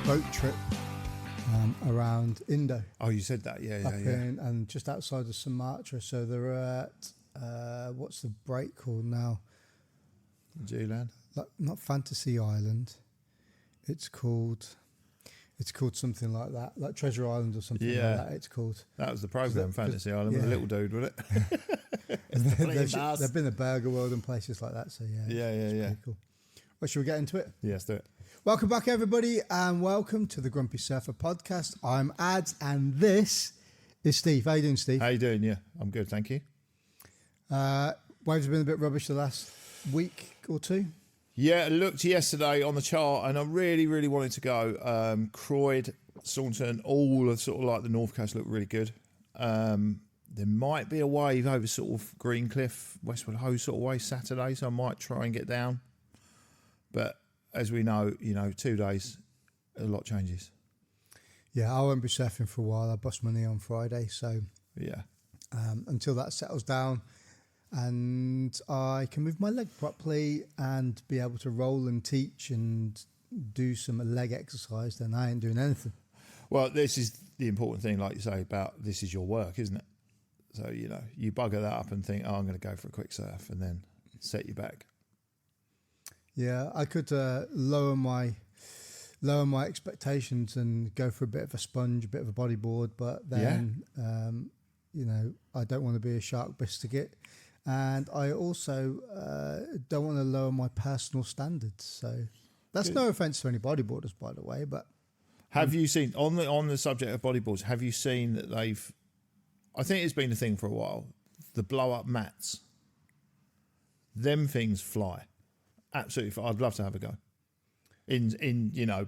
boat trip around Indo. Oh, you said that, yeah. And just outside of Sumatra. So they're at what's the break called now? G-Land? Not Fantasy Island. It's called something like that, like Treasure Island or something like that. It's called. That was the program, Fantasy Island, with the little dude, wasn't it? They've been a Burger World and places like that. So yeah. Pretty cool. Well, should we get into it? Yes, do it. Welcome back, everybody, and welcome to the Grumpy Surfer podcast. I'm Adz, and this is Steve. How you doing, Steve? How you doing? Yeah, I'm good, thank you. Waves have been a bit rubbish the last week or two. Yeah, I looked yesterday on the chart, and I really, really wanted to go. Croyd, Saunton, all of sort of like the North Coast look really good. There might be a wave over sort of Greencliff, Westwood Ho sort of way Saturday, so I might try and get down. But as we know, 2 days, a lot changes. Yeah, I won't be surfing for a while. I bust my knee on Friday, so yeah. Until that settles down and I can move my leg properly and be able to roll and teach and do some leg exercise, then I ain't doing anything. Well, this is the important thing, like you say, about this is your work, isn't it? So, you bugger that up and think, I'm going to go for a quick surf, and then set you back. Yeah, I could lower my expectations and go for a bit of a sponge, a bit of a bodyboard, but then I don't want to be a shark biscuit, and I also don't want to lower my personal standards. So that's no offense to any bodyboarders, by the way. But have you seen on the subject of bodyboards? Have you seen that they've? I think it's been a thing for a while. The blow up mats. Them things fly. Absolutely, I'd love to have a go. In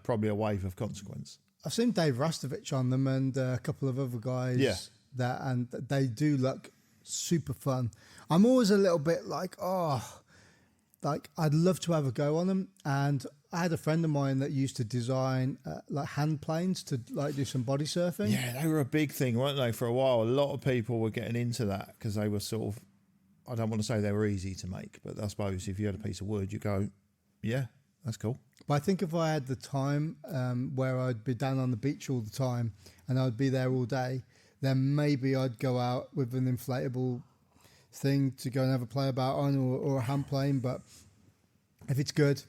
probably a wave of consequence. I've seen Dave Rastovich on them and a couple of other guys. Yeah. And they do look super fun. I'm always a little bit like I'd love to have a go on them. And I had a friend of mine that used to design like hand planes to like do some body surfing. Yeah, they were a big thing, weren't they? For a while, a lot of people were getting into that because they were sort of. I don't want to say they were easy to make, but I suppose if you had a piece of wood, you go, yeah, that's cool. But I think if I had the time where I'd be down on the beach all the time and I'd be there all day, then maybe I'd go out with an inflatable thing to go and have a play about on or a hand plane. But if it's good,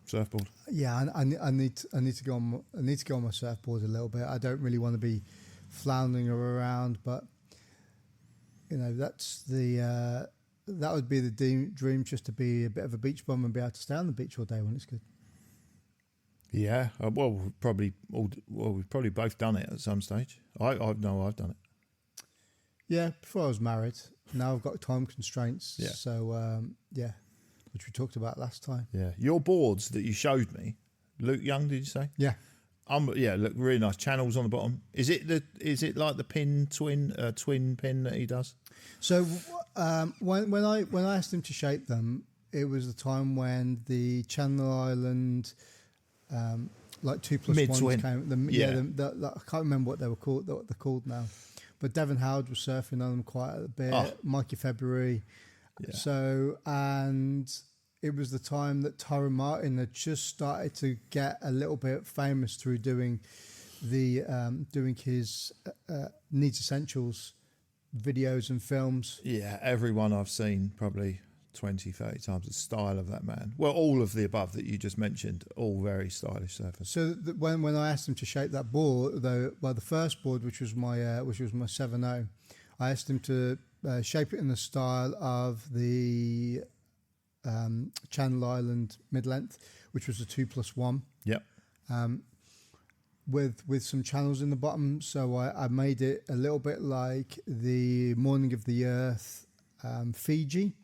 surfboard. Yeah, I need to go on. I need to go on my surfboard a little bit. I don't really want to be floundering around, but. That's that would be the dream, just to be a bit of a beach bum and be able to stay on the beach all day when it's good. Yeah, we've probably both done it at some stage. I've done it. Yeah, before I was married. Now I've got time constraints. Yeah. So which we talked about last time. Yeah, your boards that you showed me, Luke Young, did you say? Yeah. Look really nice. Channels on the bottom. Is it like the twin pin that he does? So when I asked him to shape them, it was the time when the Channel Island like 2+1s came. I can't remember what they were called. What they're called now, but Devon Howard was surfing on them quite a bit. Mikey February. Yeah. So and. It was the time that Tyron Martin had just started to get a little bit famous through doing his Needs Essentials videos and films. Yeah, everyone I've seen probably 20, 30 times the style of that man. Well, all of the above that you just mentioned, all very stylish surfers. So when I asked him to shape that board, the first board, which was my 7.0, I asked him to shape it in the style of the Channel Island mid-length, which was a 2+1. Yep. With some channels in the bottom, so I made it a little bit like the Morning of the Earth Fiji.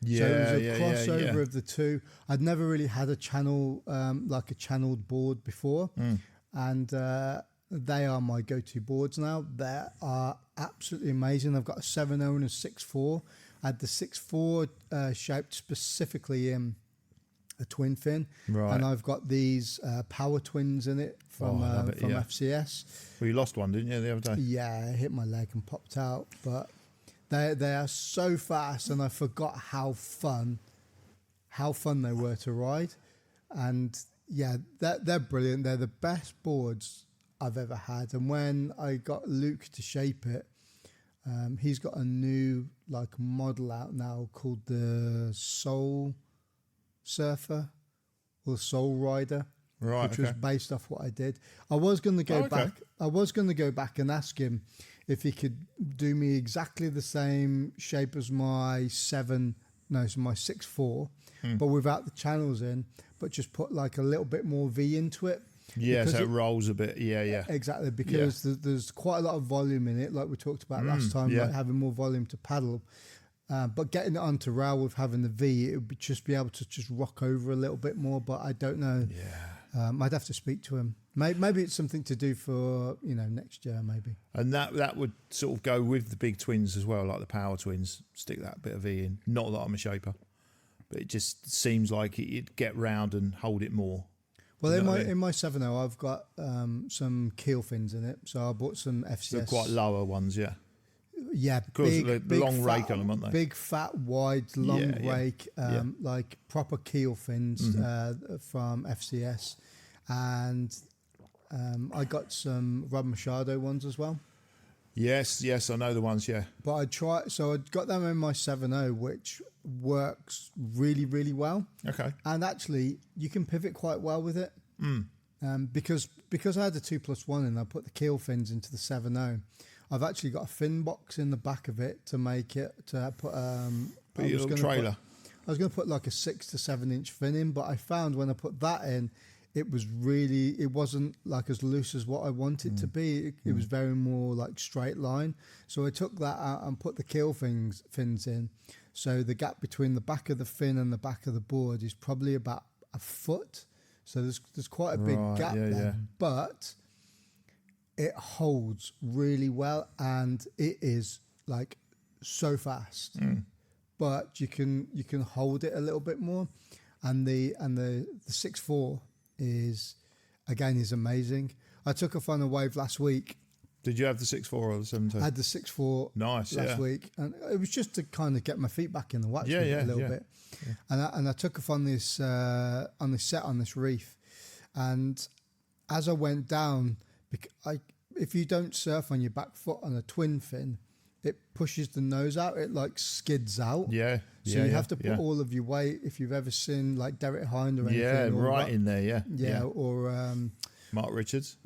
Yeah, so it was a crossover of the two. I'd never really had a channel like a channeled board before, and they are my go-to boards now. They are absolutely amazing. I've got a 7.0 and a 6.4. I had the 6.4 shaped specifically in a twin fin, right. And I've got these power twins in it from FCS. Well, you lost one, didn't you, the other day? Yeah, I hit my leg and popped out, but they are so fast, and I forgot how fun they were to ride, and yeah, they're brilliant. They're the best boards I've ever had. And when I got Luke to shape it, he's got a new like model out now called the Soul Surfer or Soul Rider, right? Which was based off what I did. I was going to go back. I was going to go back and ask him if he could do me exactly the same shape as my 6.4, but without the channels in, but just put like a little bit more V into it. Yeah, so it rolls a bit. Yeah. Exactly, because there's quite a lot of volume in it, like we talked about last time, like having more volume to paddle. But getting it onto rail with having the V, it would just be able to just rock over a little bit more, but I don't know. Yeah. I'd have to speak to him. Maybe it's something to do for, next year, maybe. And that would sort of go with the big twins as well, like the power twins. Stick that bit of V in. Not that I'm a shaper, but it just seems like it'd get round and hold it more. Well, in my 7.0, I've got some keel fins in it, so I bought some FCS. They're quite lower ones, yeah. Yeah, because the long fat, rake on them, aren't they? Big, fat, wide, long rake, like proper keel fins from FCS. And I got some Rob Machado ones as well. Yes, I know the ones, yeah. But I got them in my 7.0, which works really, really well. Okay. And actually, you can pivot quite well with it. Because I had the 2+1 and I put the keel fins into the 7.0. I've actually got a fin box in the back of it to make it to put your little trailer. I was going to put like a 6 to 7 inch fin in, but I found when I put that in, it wasn't like as loose as what I want it to be. It was very more like straight line. So I took that out and put the keel fins in. So the gap between the back of the fin and the back of the board is probably about a foot. So there's quite a big gap there. Yeah. But it holds really well and it is like so fast. But you can hold it a little bit more. And the 6.4 is amazing. I took off on a wave last week. Did you have the 6.4 or the 7.2? I had the 6.4 last week, and it was just to kind of get my feet back in the wax a little bit. Yeah. And I took off on this set on this reef, and as I went down, if you don't surf on your back foot on a twin fin, it pushes the nose out. It like skids out. Yeah. So you have to put all of your weight. If you've ever seen like Derek Hind or anything. Yeah, right in there. Yeah. Or Mark Richards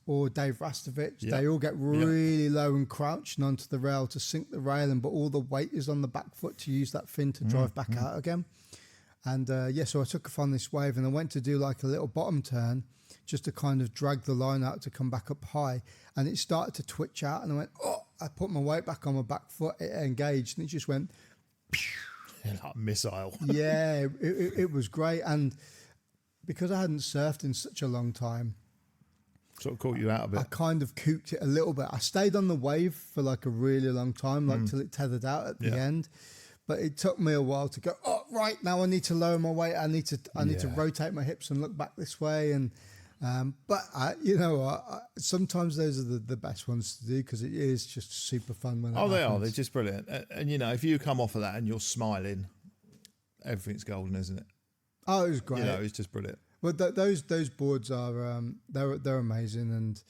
or Dave Rastovich. Yeah. They all get really low and crouching onto the rail to sink the railing, but all the weight is on the back foot to use that fin to drive back out again. And so I took off on this wave and I went to do like a little bottom turn just to kind of drag the line out to come back up high. And it started to twitch out and I went, I put my weight back on my back foot, it engaged and it just went... like a missile. Yeah, it was great. And because I hadn't surfed in such a long time... Sort of caught you out of it. I kind of cooped it a little bit. I stayed on the wave for like a really long time, like till it tethered out at the end. But it took me a while to go, right, now I need to lower my weight. I need to rotate my hips and look back this way. And sometimes those are the best ones to do because it is just super fun when they are. They're just brilliant. And if you come off of that and you're smiling, everything's golden, isn't it? Oh, it was great. It's just brilliant. Well, those boards are they're amazing and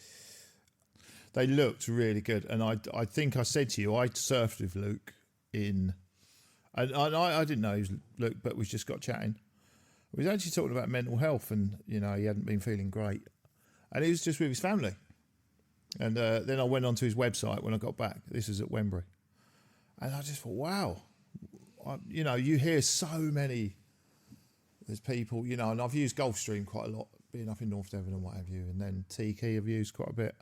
they looked really good. And I think I said to you, I surfed with Luke and I didn't know he was Luke, but we just got chatting. We was actually talking about mental health and, he hadn't been feeling great. And he was just with his family. And then I went onto his website when I got back. This was at Wembury. And I just thought, wow. You hear so many... There's people, and I've used Gulfstream quite a lot, being up in North Devon and what have you. And then Tiki I've used quite a bit.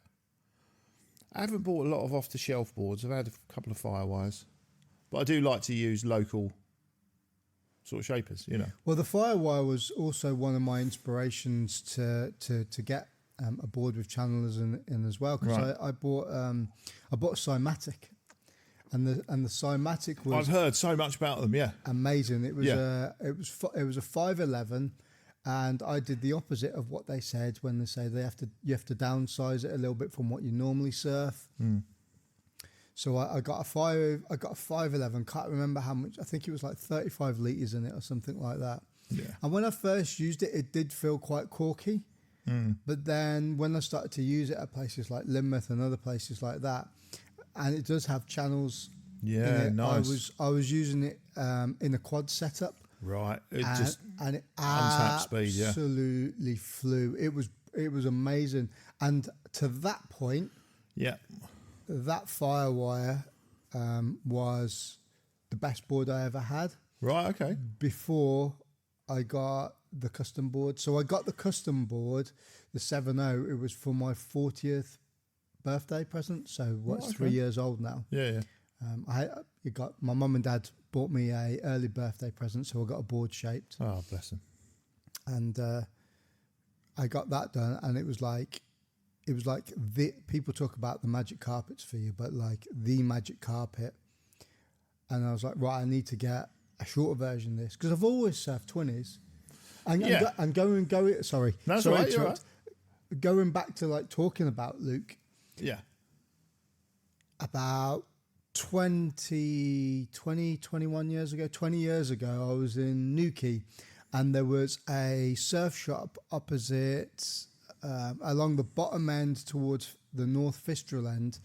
I haven't bought a lot of off-the-shelf boards. I've had a couple of Firewires. But I do like to use local... sort of shapers, Well, the Firewire was also one of my inspirations to get a board with channelers in as well because I bought a Cymatic, and the Cymatic was... I've heard so much about them. Yeah, amazing. It was it was a 511, and I did the opposite of what they said when they say you have to downsize it a little bit from what you normally surf. So I got a 511. Can't remember how much. I think it was like 35 litres in it or something like that. Yeah. And when I first used it, it did feel quite corky. But then when I started to use it at places like Lynmouth and other places like that, and it does have channels. Yeah, nice. I was using it in a quad setup. Right. It and it untapped speed, yeah. absolutely flew. It was amazing. And to that point, yeah, that Firewire was the best board I ever had. Right, okay. Before I got the custom board. So I got the custom board, the 7.0. It was for my 40th birthday present. So what's 3 years old now? Yeah, yeah. My mum and dad bought me a early birthday present, so I got a board shaped. Oh, bless them. And I got that done, and it was like the people talk about the magic carpets for you, but like the magic carpet. And I was like, right, I need to get a shorter version of this because I've always surfed 20s. And going. Sorry, that's right. You're right. Going back to like talking about Luke. Yeah. About 21 years ago, 20 years ago, I was in Newquay, and there was a surf shop opposite, along the bottom end towards the North Fistral end,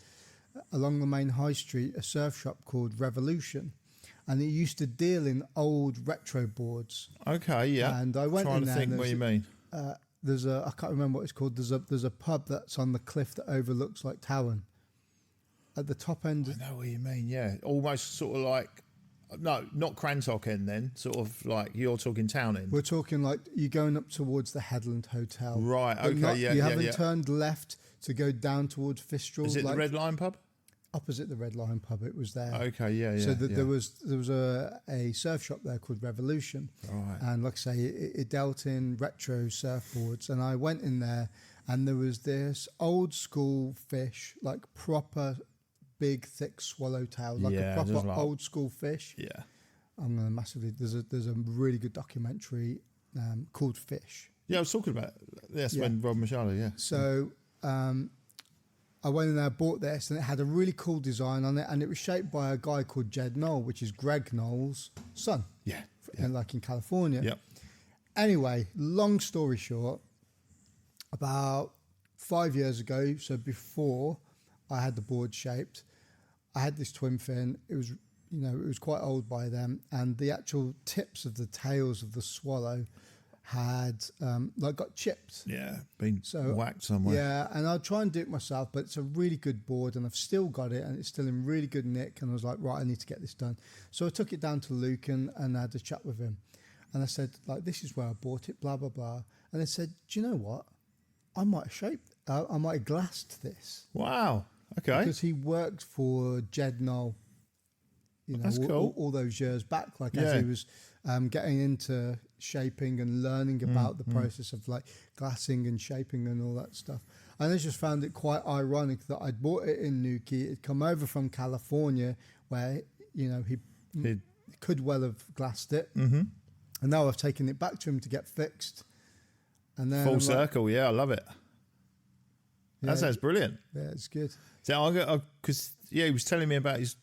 along the main high street, a surf shop called Revolution. And it used to deal in old retro boards. Okay, yeah. And I went in there. Trying to think what you mean. I can't remember what it's called. There's a pub that's on the cliff that overlooks like Towan. At the top end. I know what you mean, yeah. Almost sort of like, no, not Crantock end then, sort of like you're talking town end. We're talking like you're going up towards the Headland Hotel. Right, okay, You haven't turned left to go down towards Fistral. Is it the Red Lion pub? Opposite the Red Lion pub, it was there. Okay, yeah. So there was a surf shop there called Revolution. Right. And like I say, it dealt in retro surfboards. And I went in there, and there was this old school fish, like proper big, thick swallowtail, like a proper old school fish. Yeah. I'm going to massively... There's a really good documentary called Fish. Yeah, I was talking about this when Rob Machado, yeah. So... I went in there, bought this, and it had a really cool design on it, and it was shaped by a guy called Jed Knoll, which is Greg Knoll's son. Yeah. Like in California. Yep. Anyway, long story short, about 5 years ago, so before I had the board shaped, I had this twin fin. It was, it was quite old by then, and the actual tips of the tails of the swallow had got chipped. Yeah, been whacked somewhere. Yeah, and I'll try and do it myself, but it's a really good board, and I've still got it, and it's still in really good nick, and I was like, right, I need to get this done. So I took it down to Luke and I had a chat with him, and I said, like, this is where I bought it, blah, blah, blah. And they said, do you know what? I might have glassed this. Wow, okay. Because he worked for Jed Knoll, that's cool. all those years back, as he was getting into shaping and learning about the process of like glassing and shaping and all that stuff. And I just found it quite ironic that I'd bought it in Newquay. It'd come over from California where, he could well have glassed it. Mm-hmm. And now I've taken it back to him to get fixed. And then full circle, I love it. That sounds brilliant. Yeah, it's good. So because he was telling me about his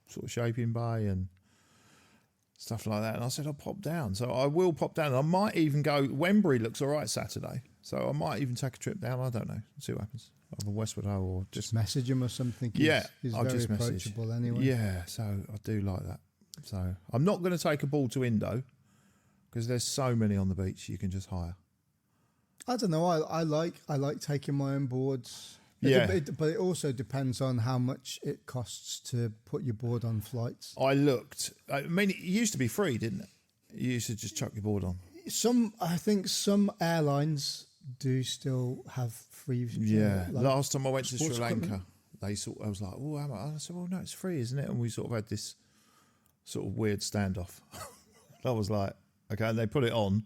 sort of shaping bay and stuff like that, and I said I'll pop down. So I will pop down. I might even go. Wembury looks all right Saturday, so I might even take a trip down. I don't know. See what happens. Either Westwood Ho or just message him or something. He's I'll very just approachable anyway. Yeah, so I do like that. So I'm not going to take a ball to Indo because there's so many on the beach you can just hire. I don't know. I like taking my own boards. But it also depends on how much it costs to put your board on flights. I looked. I mean, it used to be free, didn't it? You used to just chuck your board on. I think some airlines do still have free. Yeah. Last time I went to Sri Lanka, I was like, oh, how much? I said, well, no, it's free, isn't it? And we sort of had this sort of weird standoff. I was like, okay, and they put it on,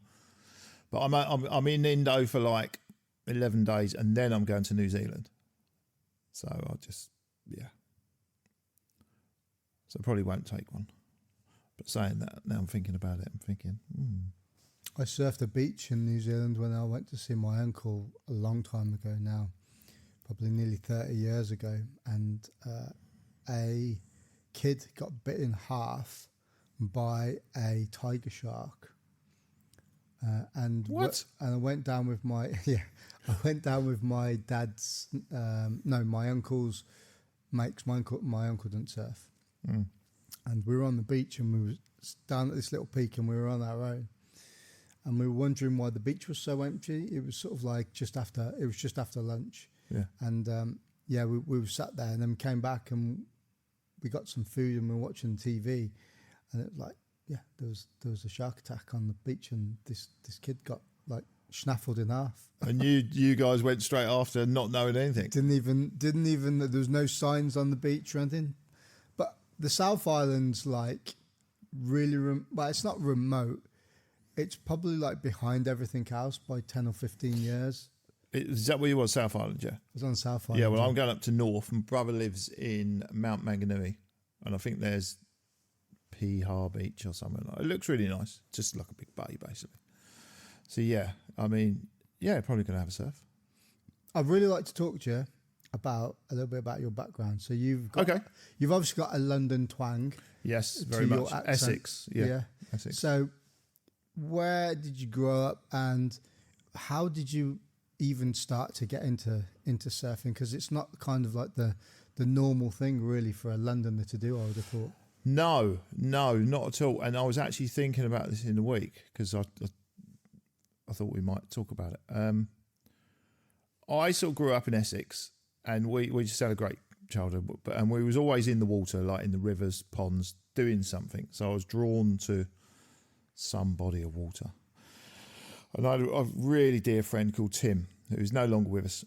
but I'm in Indo for like 11 days, and then I'm going to New Zealand. So I'll just, So I probably won't take one. But saying that, now I'm thinking about it, I'm thinking, I surfed a beach in New Zealand when I went to see my uncle a long time ago now, probably nearly 30 years ago. And a kid got bit in half by a tiger shark. And what? And I went down with my I went down with my dad's my uncle's mates. My uncle didn't surf, and we were on the beach and we were down at this little peak and we were on our own, and we were wondering why the beach was so empty. It was sort of like just after lunch, and we were sat there and then came back and we got some food and we were watching TV, and it was like. Yeah, there was a shark attack on the beach, and this kid got like snaffled in half. And you guys went straight after, not knowing anything. Didn't even. There was no signs on the beach or anything. But the South Island's like really, it's not remote. It's probably like behind everything else by 10 or 15 years. Is that where you was, South Island? Yeah, I was on South Island. Yeah, well, I'm going up to North. My brother lives in Mount Maunganui, and I think there's Piha Beach or something like that. It looks really nice, just like a big bay basically. So yeah, I mean, probably gonna have a surf. I'd really like to talk to you about a little bit about your background. So you've obviously got a London twang. Yes, very much. Essex, yeah. Essex. So where did you grow up and how did you even start to get into surfing? Because it's not kind of like the normal thing really for a Londoner to do, I would have thought. No, not at all. And I was actually thinking about this in the week because I thought we might talk about it. I sort of grew up in Essex, and we just had a great childhood. And we was always in the water, like in the rivers, ponds, doing something. So I was drawn to some body of water. And I had a really dear friend called Tim, who's no longer with us.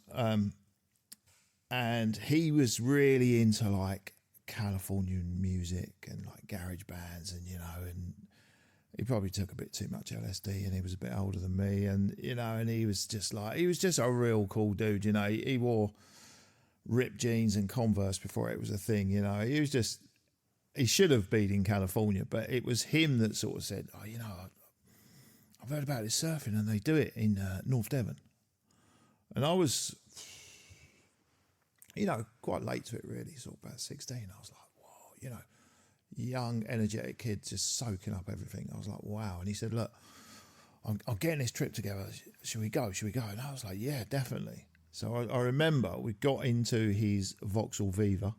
And he was really into like Californian music and like garage bands, and and he probably took a bit too much LSD, and he was a bit older than me, and and he was just a real cool dude. He wore ripped jeans and Converse before it was a thing. He should have been in California, but it was him that sort of said, I've heard about this surfing and they do it in North Devon. And I was quite late to it really, sort of about 16. I was like, whoa, young, energetic kid just soaking up everything. I was like, wow. And he said, look, I'm getting this trip together. Should we go? And I was like, yeah, definitely. So I remember we got into his Vauxhall Viva,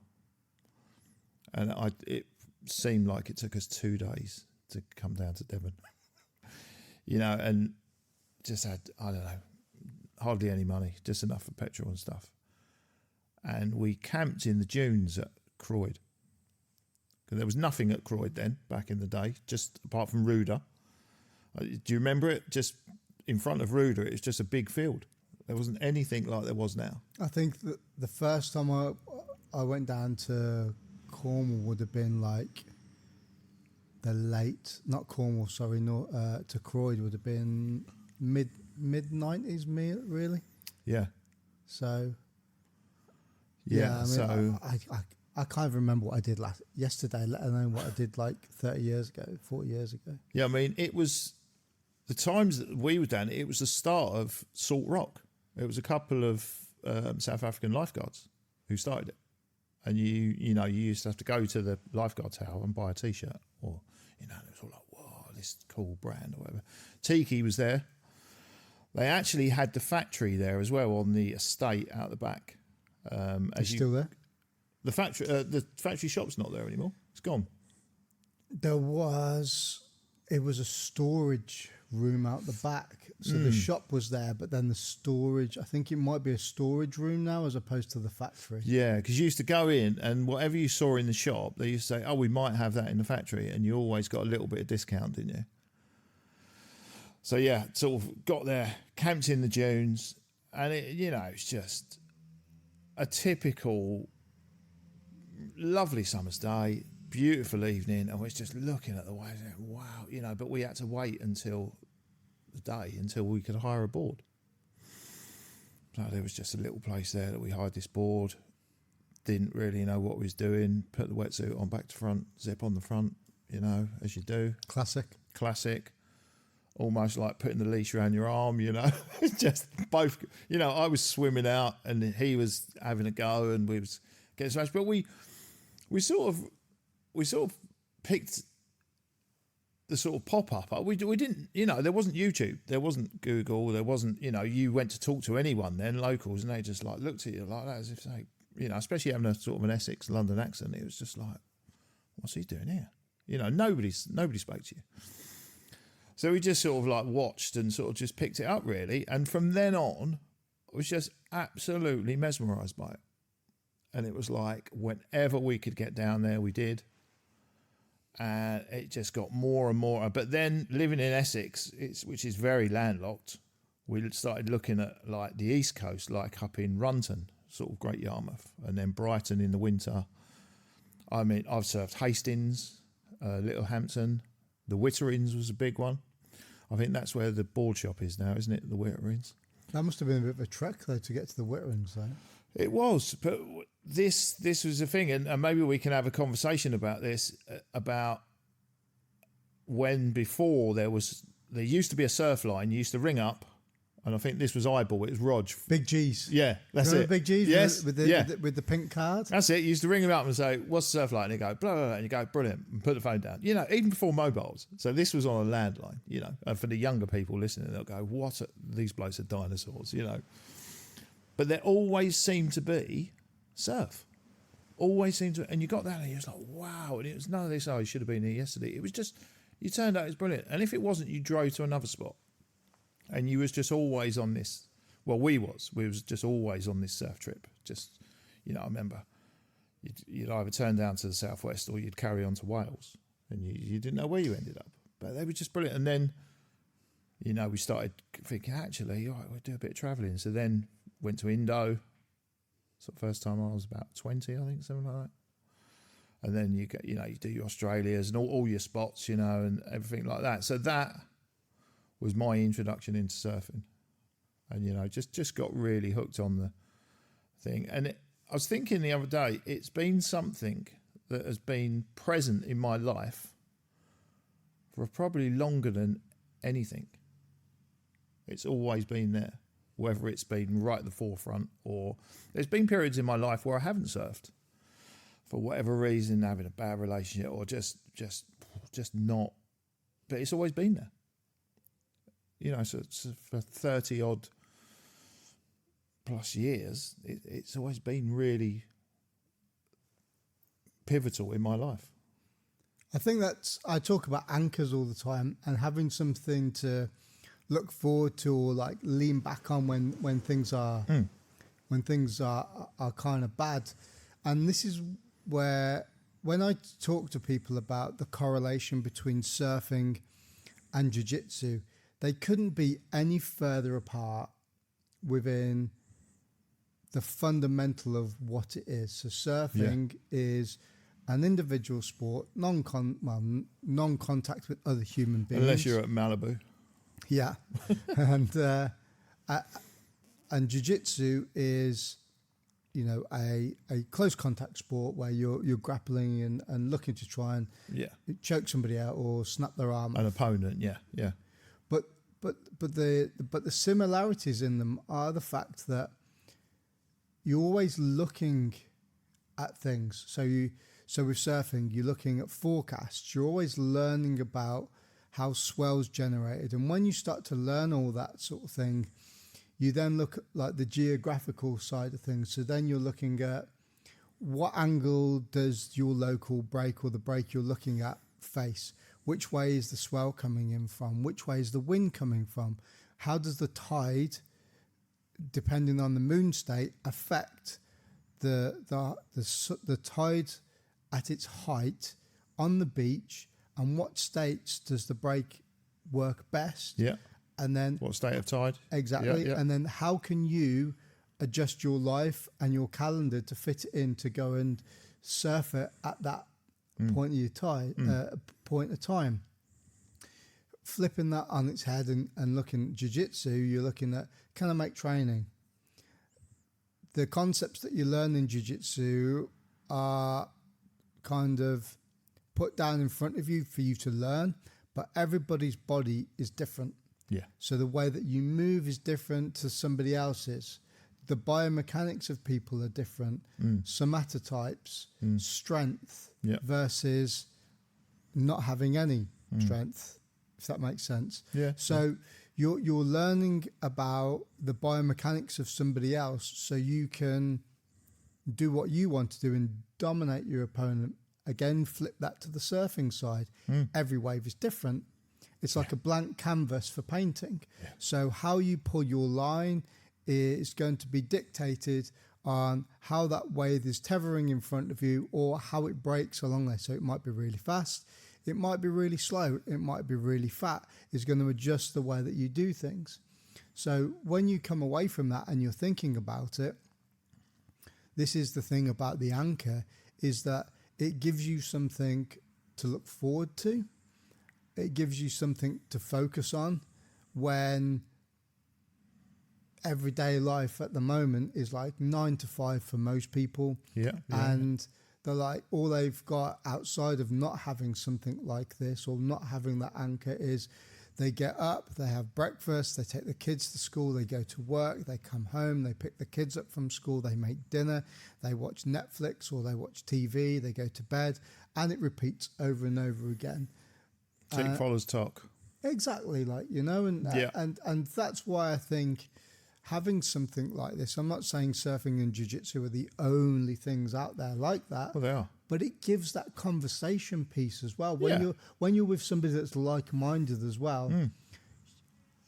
and it seemed like it took us 2 days to come down to Devon, and just had, I don't know, hardly any money, just enough for petrol and stuff. And we camped in the dunes at Croyd. Because there was nothing at Croyd then, back in the day, just apart from Ruder. Do you remember it? Just in front of Ruder, it was just a big field. There wasn't anything like there was now. I think that the first time I went down to Cornwall would have been like to Croyd would have been mid-90s, really. Yeah. So... Yeah, I can't even remember what I did yesterday, let alone what I did like 30 years ago, 40 years ago. Yeah, I mean, it was the times that we were down, it was the start of Salt Rock. It was a couple of South African lifeguards who started it. And you used to have to go to the lifeguard tower and buy a T-shirt, or, it was all like, whoa, this cool brand or whatever. Tiki was there. They actually had the factory there as well on the estate out the back. It's still there? The factory shop's not there anymore. It's gone. It was a storage room out the back. So the shop was there, but then the storage, I think it might be a storage room now as opposed to the factory. Yeah, because you used to go in and whatever you saw in the shop, they used to say, oh, we might have that in the factory. And you always got a little bit of discount, didn't you? So yeah, sort of got there, camped in the dunes, and it's just a typical lovely summer's day, beautiful evening, and we're just looking at the waves and wow, but we had to wait until we could hire a board. So there was just a little place there that we hired this board, didn't really know what we was doing, put the wetsuit on back to front, zip on the front, as you do. Classic. Almost like putting the leash around your arm, just both, I was swimming out and he was having a go and we was getting smashed. But we sort of picked the sort of pop-up. We didn't, there wasn't YouTube, there wasn't Google, there wasn't, you went to talk to anyone then, locals, and they just like looked at you like that as if they, especially having a sort of an Essex London accent, it was just like, what's he doing here? Nobody spoke to you. So we just sort of like watched and sort of just picked it up really. And from then on, I was just absolutely mesmerised by it. And it was like whenever we could get down there, we did. And it just got more and more. But then living in Essex, which is very landlocked, we started looking at like the East Coast, like up in Runton, sort of Great Yarmouth, and then Brighton in the winter. I mean, I've surfed Hastings, Littlehampton. The Witterings was a big one. I think that's where the board shop is now, isn't it? The Witterings. That must have been a bit of a trek, though, to get to the Witterings, though. It was, but this was the thing, and maybe we can have a conversation about this, about when before there used to be a surf line. You used to ring up, and I think this was Eyeball. It was Rog. Big G's. Yeah, that's it. Big G's. Yes, with the pink card. That's it. You used to ring him up and say, "What's the surf line?" And you go, "Blah blah blah," and you go, "Brilliant," and put the phone down. Even before mobiles. So this was on a landline. And for the younger people listening, they'll go, these blokes are dinosaurs." But there always seemed to be surf. Always seemed to, and you got that, and you was like, "Wow!" And it was none of this. Oh, you should have been here yesterday. It was just, you turned out it was brilliant. And if it wasn't, you drove to another spot. And you was just always on this. Well, we was just always on this surf trip. Just, I remember you'd either turn down to the southwest or you'd carry on to Wales, and you didn't know where you ended up. But they were just brilliant. And then, we started thinking, actually, all right, we'll do a bit of travelling. So then went to Indo. So first time I was about 20, I think, something like that. And then you get, you do your Australias and all your spots, and everything like that. So that was my introduction into surfing, and just got really hooked on the thing. And I was thinking the other day, it's been something that has been present in my life for probably longer than anything. It's always been there, whether it's been right at the forefront, or there's been periods in my life where I haven't surfed for whatever reason, having a bad relationship or just not, but it's always been there. So it's for 30 odd plus years, it's always been really pivotal in my life. I think I talk about anchors all the time, and having something to look forward to or like lean back on when things are kind of bad. And this is where, when I talk to people about the correlation between surfing and jiu-jitsu, they couldn't be any further apart within the fundamental of what it is. So surfing is an individual sport, non-contact with other human beings. Unless you're at Malibu. Yeah. And jiu-jitsu is, a close contact sport where you're grappling and looking to try and choke somebody out or snap their arm off. An opponent, yeah. But the similarities in them are the fact that you're always looking at things. So with surfing, you're looking at forecasts. You're always learning about how swell's generated, and when you start to learn all that sort of thing, you then look at like the geographical side of things. So then you're looking at what angle does your local break or the break you're looking at face. Which way is the swell coming in from? Which way is the wind coming from? How does the tide, depending on the moon state, affect the tide at its height on the beach? And what states does the break work best? Yeah. And then what state of tide? Exactly. Yeah. And then how can you adjust your life and your calendar to fit it in to go and surf it at that point of your point of time? Flipping that on its head and looking at jiu-jitsu, you're looking at, can I make training? The concepts that you learn in jiu-jitsu are kind of put down in front of you for you to learn, but everybody's body is different. Yeah. So the way that you move is different to somebody else's. The biomechanics of people are different. Somatotypes, strength versus not having any strength, if that makes sense. Yeah. So you're learning about the biomechanics of somebody else, so you can do what you want to do and dominate your opponent. Again, flip that to the surfing side. Every wave is different. It's like a blank canvas for painting. Yeah. So how you pull your line is going to be dictated on how that wave is tethering in front of you or how it breaks along there. So it might be really fast, it might be really slow, it might be really fat. It's going to adjust the way that you do things. So when you come away from that and you're thinking about it, this is the thing about the anchor, is that it gives you something to look forward to. It gives you something to focus on when everyday life at the moment is like 9 to 5 for most people. And they're like, all they've got outside of not having something like this or not having that anchor is they get up, they have breakfast, they take the kids to school, they go to work, they come home, they pick the kids up from school, they make dinner, they watch Netflix or they watch TV, they go to bed, and it repeats over and over again. Tick follows talk. Exactly, like, you know, and that's why I think having something like this, I'm not saying surfing and jiu-jitsu are the only things out there like that. Well, they are. But it gives that conversation piece as well. When you're with somebody that's like-minded as well,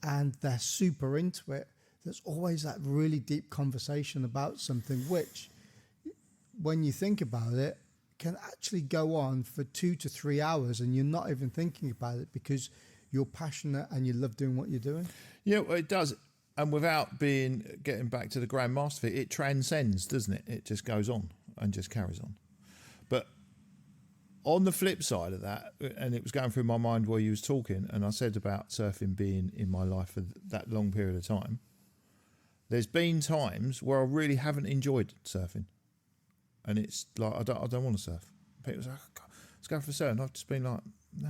and they're super into it, there's always that really deep conversation about something which, when you think about it, can actually go on for 2 to 3 hours and you're not even thinking about it because you're passionate and you love doing what you're doing. Yeah, well, it does. And without getting back to the grandmaster fit, it transcends, doesn't it? It just goes on and just carries on. But on the flip side of that, and it was going through my mind while you was talking, and I said about surfing being in my life for that long period of time, there's been times where I really haven't enjoyed surfing. And it's like, I don't want to surf. People say, oh, let's go for a surf. And I've just been like, nah.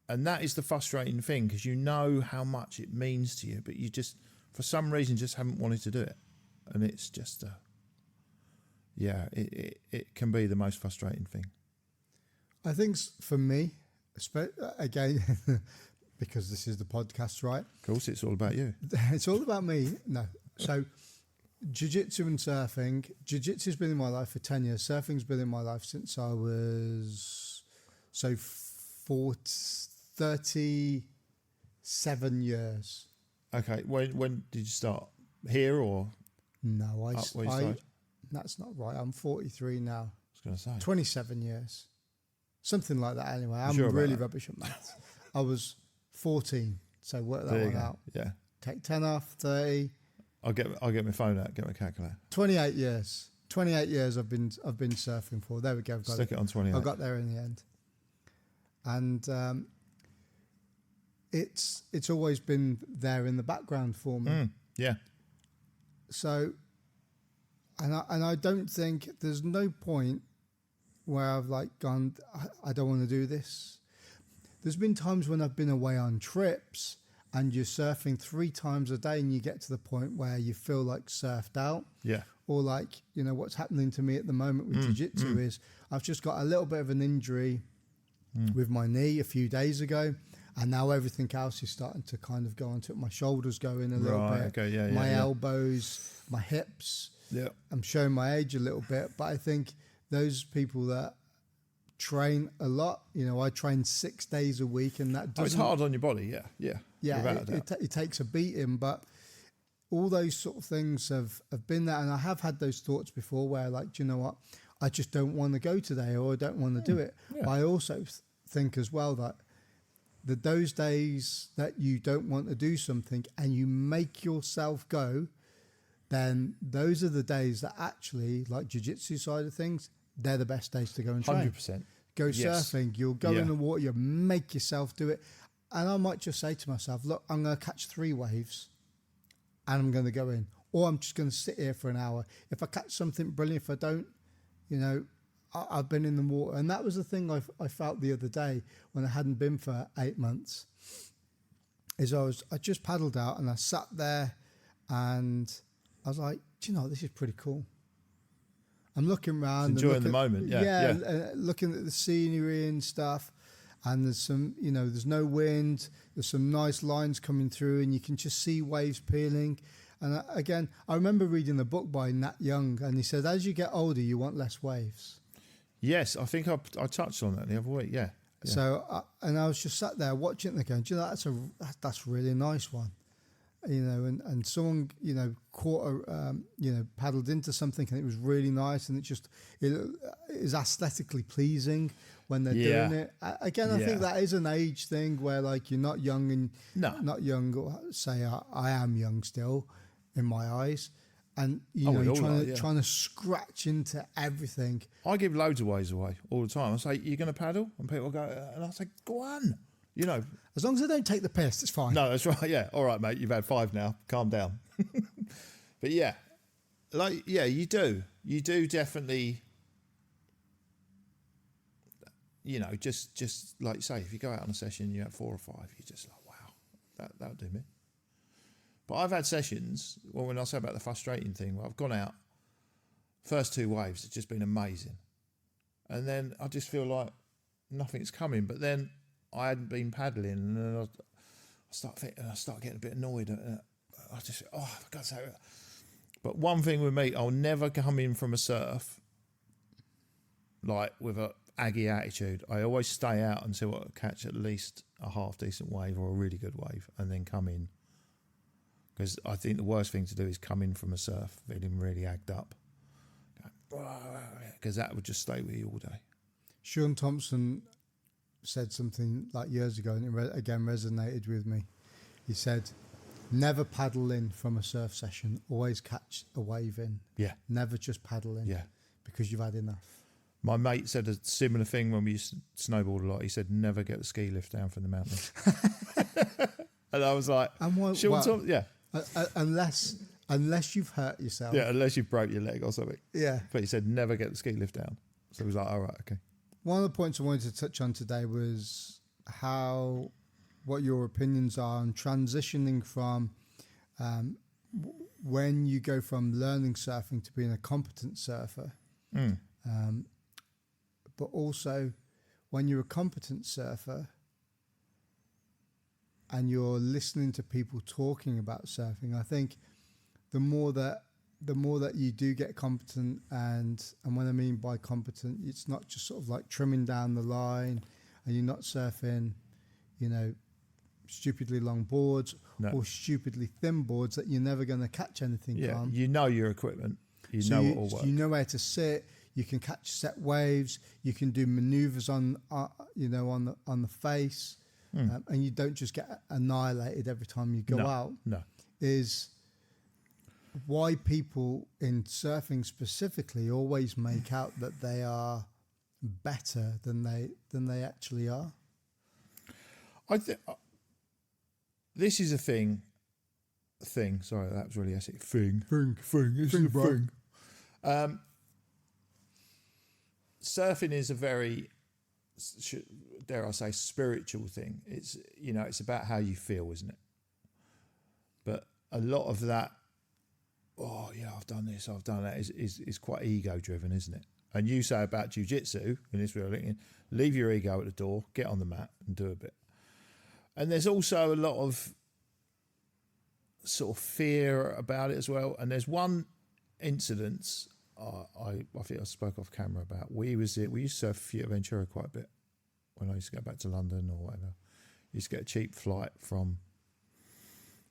And that is the frustrating thing, because you know how much it means to you, but you just, for some reason, just haven't wanted to do it. And it's just, it can be the most frustrating thing. I think for me, again, because this is the podcast, right? Of course, it's all about you. It's all about me. No. So jiu-jitsu and surfing. Jiu-jitsu's been in my life for 10 years. Surfing's been in my life since I was 37 years. Okay. When did you start? Here or? No, that's not right. I'm 43 now. I was going to say 27 years, something like that. Anyway, I'm sure really rubbish at maths. I was 14, so work that one out. Yeah. Take 10 off 30. I'll get my phone out. Get my calculator. 28 years. 28 years I've been surfing for. There we go. Stick it on 28. I got there in the end. And it's always been there in the background for me. Yeah. So, and I don't think there's no point where I've like gone, I don't want to do this. There's been times when I've been away on trips and you're surfing 3 times a day and you get to the point where you feel like surfed out. Yeah. Or like, you know, what's happening to me at the moment with jiu-jitsu is I've just got a little bit of an injury with my knee a few days ago, and now everything else is starting to kind of go onto it. My shoulders go in a little bit, okay, my elbows, my hips. Yeah, I'm showing my age a little bit, but I think those people that train a lot, you know, I train 6 days a week, and that doesn't... it's hard on your body, yeah. It takes a beating, but all those sort of things have been there, and I have had those thoughts before where, like, do you know what, I just don't want to go today, or I don't want to do it. Yeah. I also think as well that those days that you don't want to do something and you make yourself go, then those are the days that actually, like jiu-jitsu side of things, they're the best days to go and train. 100%. Go surfing, you'll go in the water, you make yourself do it. And I might just say to myself, look, I'm going to catch 3 waves and I'm going to go in. Or I'm just going to sit here for an hour. If I catch something brilliant, if I don't, you know, I've been in the water. And that was the thing I felt the other day when I hadn't been for 8 months, is I just paddled out and I sat there and I was like, do you know, this is pretty cool. I'm looking around, enjoying the moment. Looking at the scenery and stuff. And there's some, there's no wind. There's some nice lines coming through, and you can just see waves peeling. And again, I remember reading a book by Nat Young, and he said, as you get older, you want less waves. Yes, I think I touched on that the other week. Yeah. So, and I was just sat there watching it, going, do you know, that's a really nice one. And someone, caught paddled into something, and it was really nice, and it is aesthetically pleasing when they're doing it. Again, I think that is an age thing where, like, you're not young and not young, or say I am young still in my eyes, and you're trying to scratch into everything. I give loads of ways away all the time. I say, "You're going to paddle," and people go, and I say, "Go on." As long as they don't take the piss, it's fine. No, that's right. Yeah. All right, mate. You've had 5 now. Calm down. But you do. You do definitely, just like you say, if you go out on a session, you have 4 or 5, you're just like, wow, that'll do me. But I've had sessions, when I say about the frustrating thing, where I've gone out, first 2 waves, it's just been amazing. And then I just feel like nothing's coming. But then I hadn't been paddling, and then I start getting a bit annoyed. I just, for God's sake. But one thing with me, I'll never come in from a surf like with a aggy attitude. I always stay out until I catch at least a half decent wave or a really good wave, and then come in. Because I think the worst thing to do is come in from a surf feeling really agged up, because that would just stay with you all day. Sean Thompson said something like years ago, and it again resonated with me. He said, never paddle in from a surf session, always catch a wave in. Yeah. Never just paddle in. Yeah. Because you've had enough. My mate said a similar thing when we used to snowboard a lot. He said, never get the ski lift down from the mountain. And I was like, unless you've hurt yourself. Yeah, unless you've broke your leg or something. Yeah. But he said, never get the ski lift down. So he was like, all right, okay. One of the points I wanted to touch on today was what your opinions are on transitioning from when you go from learning surfing to being a competent surfer, but also when you're a competent surfer and you're listening to people talking about surfing. I think the more that you do get competent, and what I mean by competent, it's not just sort of like trimming down the line, and you're not surfing, stupidly long boards or stupidly thin boards that you're never going to catch anything from. You know your equipment. You know it all works. You know where to sit. You can catch set waves. You can do manoeuvres on the face, and you don't just get annihilated every time you go out. No, is why people in surfing specifically always make out that they are better than they actually are. I think this is a thing. Sorry, that was really Essex. Thing. This is a thing. Surfing is a very, dare I say, spiritual thing. It's it's about how you feel, isn't it? But a lot of that, I've done this, I've done that, is quite ego driven, isn't it? And you say about jiu-jitsu in this real thing, leave your ego at the door, get on the mat and do a bit. And there's also a lot of sort of fear about it as well. And there's one incident I think I spoke off camera about. We used to surf Fuerteventura quite a bit when I used to go back to London or whatever. Used to get a cheap flight from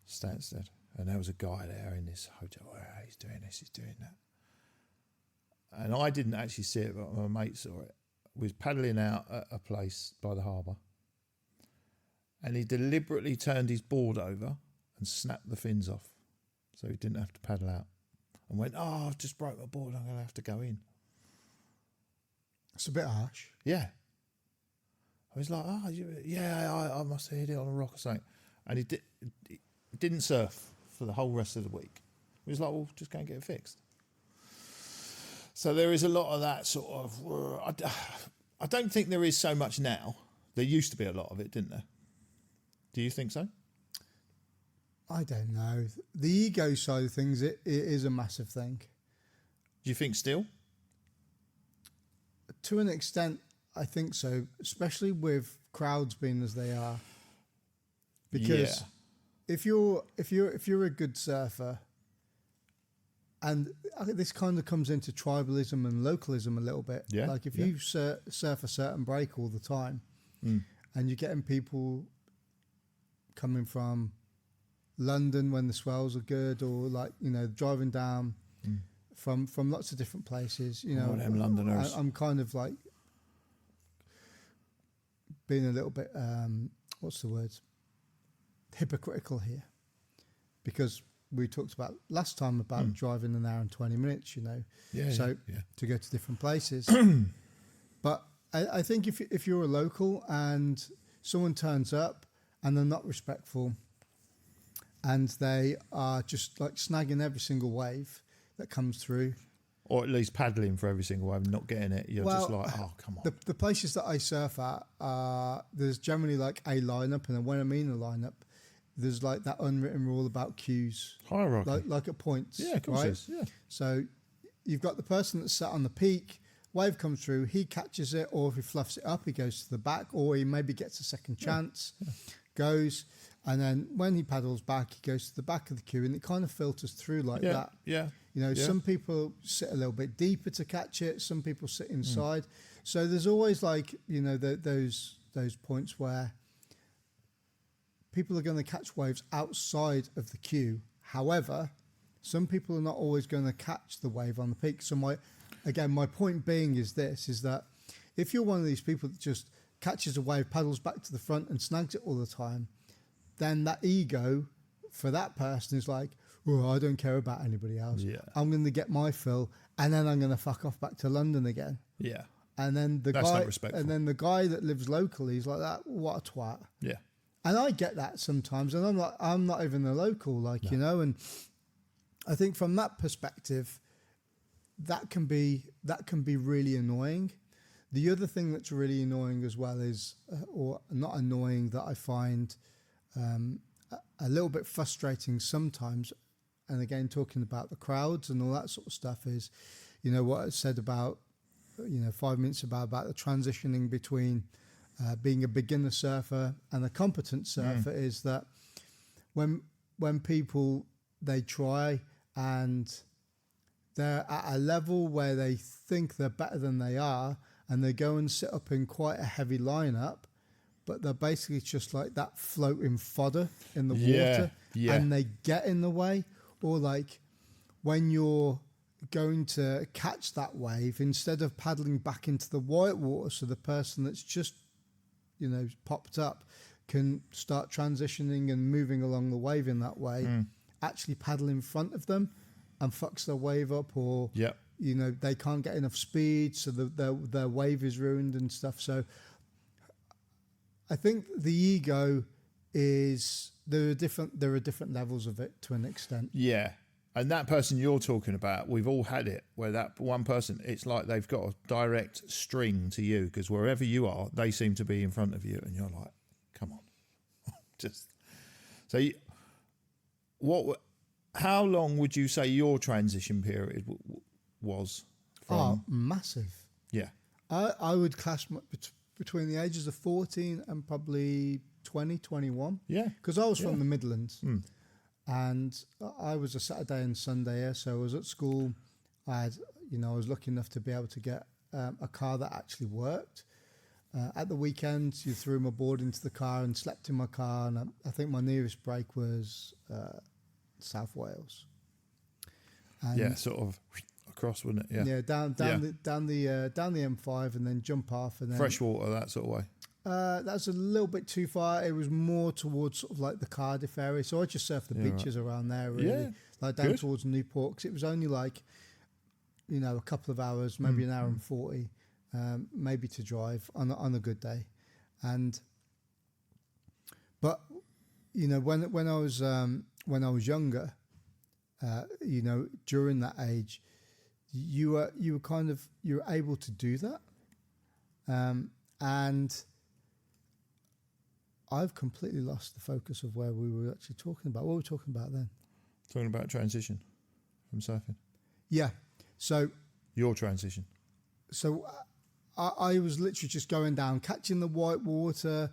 Stansted, and there was a guy there in this hotel. He's doing this, he's doing that. And I didn't actually see it, but my mate saw it. We was paddling out at a place by the harbour, and he deliberately turned his board over and snapped the fins off so he didn't have to paddle out, and went, I've just broke my board, I'm going to have to go in. It's a bit harsh. Yeah. I was like, I must have hit it on a rock or something. And he didn't surf for the whole rest of the week. He was like, well, just go and get it fixed. So there is a lot of that sort of... I don't think there is so much now. There used to be a lot of it, didn't there? Do you think so? I don't know. The ego side of things, it is a massive thing. Do you think still? to an extent, I think so, especially with crowds being as they are. Because if you're a good surfer, and this kind of comes into tribalism and localism a little bit. Yeah. Like if you surf a certain break all the time, and you're getting people coming from London when the swells are good, or like, you know, driving down from lots of different places, you know, them Londoners. I'm kind of like being a little bit, what's the word? Hypocritical here, because we talked about last time about driving an hour and 20 minutes, you know, to go to different places. But I think if you're a local and someone turns up and they're not respectful and they are just like snagging every single wave that comes through, or at least paddling for every single wave, not getting it, you're just like, oh, come on. The places that I surf at, there's generally like a lineup, and when I mean a lineup, there's like that unwritten rule about queues. Hierarchy. Like at points. Yeah, of course right? it is, yeah. So you've got the person that's sat on the peak, wave comes through, he catches it, or if he fluffs it up, he goes to the back, or he maybe gets a second chance, goes, and then when he paddles back, he goes to the back of the queue, and it kind of filters through like that. Yeah. You know, some people sit a little bit deeper to catch it, some people sit inside. So there's always like, you know, those points where people are going to catch waves outside of the queue. However, some people are not always going to catch the wave on the peak. So my point being is that if you're one of these people that just catches a wave, paddles back to the front and snags it all the time, then that ego for that person is like, oh, I don't care about anybody else. Yeah. I'm going to get my fill, and then I'm going to fuck off back to London again. Yeah. And then That's not respectful. And then the guy that lives locally is like that. What a twat. Yeah. And I get that sometimes, and I'm not even a local, like, you know, and I think from that perspective, that can be really annoying. The other thing that's really annoying as well is, or not annoying, that I find a little bit frustrating sometimes, and again, talking about the crowds and all that sort of stuff, is, you know, what I said about, you know, 5 minutes about the transitioning between being a beginner surfer and a competent surfer, is that when people, they try and they're at a level where they think they're better than they are, and they go and sit up in quite a heavy lineup, but they're basically just like that floating fodder in the water, and they get in the way. Or like when you're going to catch that wave, instead of paddling back into the white water, so the person that's just, you know, popped up can start transitioning and moving along the wave in that way, actually paddle in front of them and fucks their wave up, or you know, they can't get enough speed, so their wave is ruined and stuff. So I think the ego is, there are different levels of it to an extent. Yeah. And that person you're talking about, we've all had it, where that one person, it's like they've got a direct string to you, because wherever you are, they seem to be in front of you, and you're like, come on. Just so how long would you say your transition period was from? Massive. Yeah. I would class between the ages of 14 and probably 20, 21. Yeah. Because I was from the Midlands. And I was a Saturday and Sundayer, so I was at school. I was lucky enough to be able to get a car that actually worked. At the weekends, you threw my board into the car and slept in my car, and I think my nearest break was South Wales. And sort of across, wouldn't it? Yeah, down the M5, and then jump off, and then freshwater, that sort of way. That's a little bit too far. It was more towards sort of like the Cardiff area, so I just surfed the beaches around there, really, like down towards Newport, because it was only like, you know, a couple of hours, maybe an hour and 40, maybe to drive on a good day. But you know, when I was younger, you know, during that age, you were able to do that, and I've completely lost the focus of where we were actually talking about. What were we talking about then? Talking about transition from surfing. Yeah. So your transition. So I was literally just going down, catching the white water,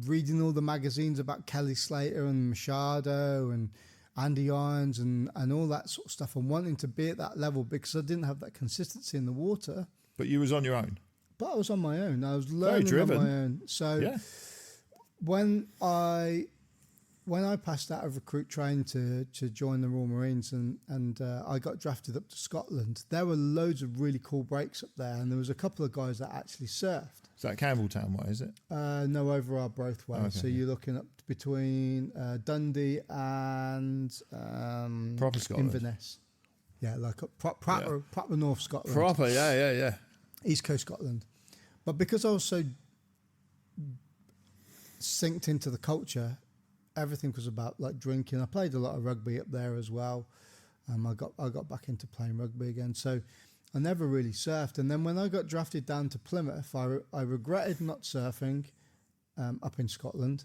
reading all the magazines about Kelly Slater and Machado and Andy Irons and all that sort of stuff, and wanting to be at that level because I didn't have that consistency in the water. But you was on your own. But I was on my own. I was learning on my own. So when I passed out of recruit training to join the Royal Marines and I got drafted up to Scotland, there were loads of really cool breaks up there, and there was a couple of guys that actually surfed. Is that Campbelltown way, is it? No, over Arbroath way. Okay, so you're looking up between Dundee and proper Scotland. Inverness. Yeah, like proper North Scotland. Proper, yeah. East Coast Scotland. But because I was so synced into the culture, everything was about like drinking. I played a lot of rugby up there as well. I got back into playing rugby again. So I never really surfed. And then when I got drafted down to Plymouth, I regretted not surfing up in Scotland.